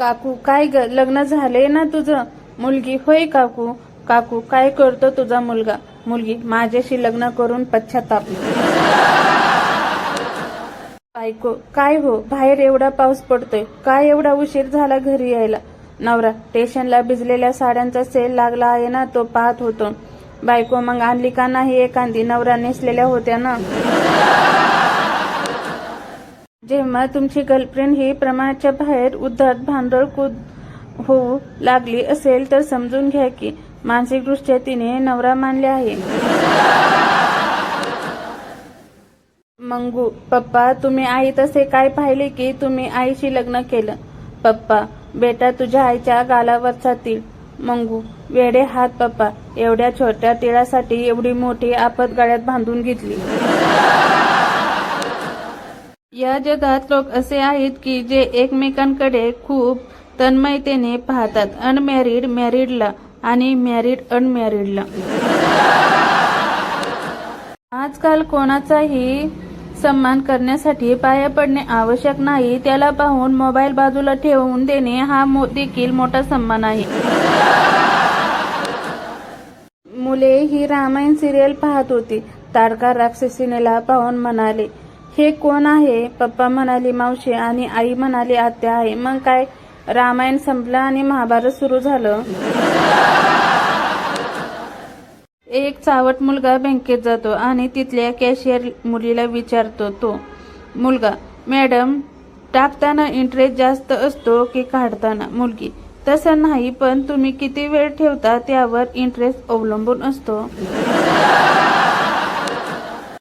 काकू काय ग, लग्न झाले ना तुझं? मुलगी होय काकू. काकू काय करतो तुझा मुलगा? मुलगी माझ्याशी लग्न करून पश्चातापली. बायको काय हो, बाहेर एवढा पाऊस पडतोय, काय एवढा उशीर झाला घरी यायला? नवरा स्टेशनला भिजलेल्या साड्यांचा सेल लागला आहे ना, तो पाहत होतो. बायको मग आणली का नाही एखादी? नवरा नेसलेल्या होत्या ना. जेव्हा तुमची गर्लफ्रेंड ही प्रमाणाच्या बाहेर उद्धट भांडळ कूद होऊ लागली असेल तर समजून घ्या की मानसिकदृष्ट्या तिने नवरा मानले आहे. मंगू पप्पा, तुम्ही आई तसे काय पाहिले की तुम्ही आईशी लग्न केलं? पप्पा बेटा, तुझ्या आईच्या गालावरचा तीळ. मंगू वेडे हात पप्पा, एवढ्या छोट्या तिळासाठी एवढी मोठी आपत गळ्यात बांधून घेतली. या जगात लोक असे आहेत की जे एकमेकांकडे खूप तन्मयतेने पाहतात. अनमॅरिड मॅरिडला आणि मॅरिड अनमॅरिडला. आजकाल कोणाचाही सन्मान करण्यासाठी पाया पडणे आवश्यक नाही, त्याला पाहून मोबाईल बाजूला ठेवून देणे हा देखील मोठा सन्मान आहे. मुले ही रामायण सिरियल पाहत होती. ताडका राक्षसीनेला पाहून म्हणाले, हे कोण आहे? पप्पा म्हणाली मावशी आणि आई म्हणाली आत्या आहे. मग काय, रामायण संपलं आणि महाभारत सुरू झालं. एक चावट मुलगा बँकेत जातो आणि तिथल्या कॅशियर मुलीला विचारतो तो मुलगा, मॅडम टाकताना इंटरेस्ट जास्त असतो की काढताना? मुलगी, तसं नाही, पण तुम्ही किती वेळ ठेवता त्यावर इंटरेस्ट अवलंबून असतो.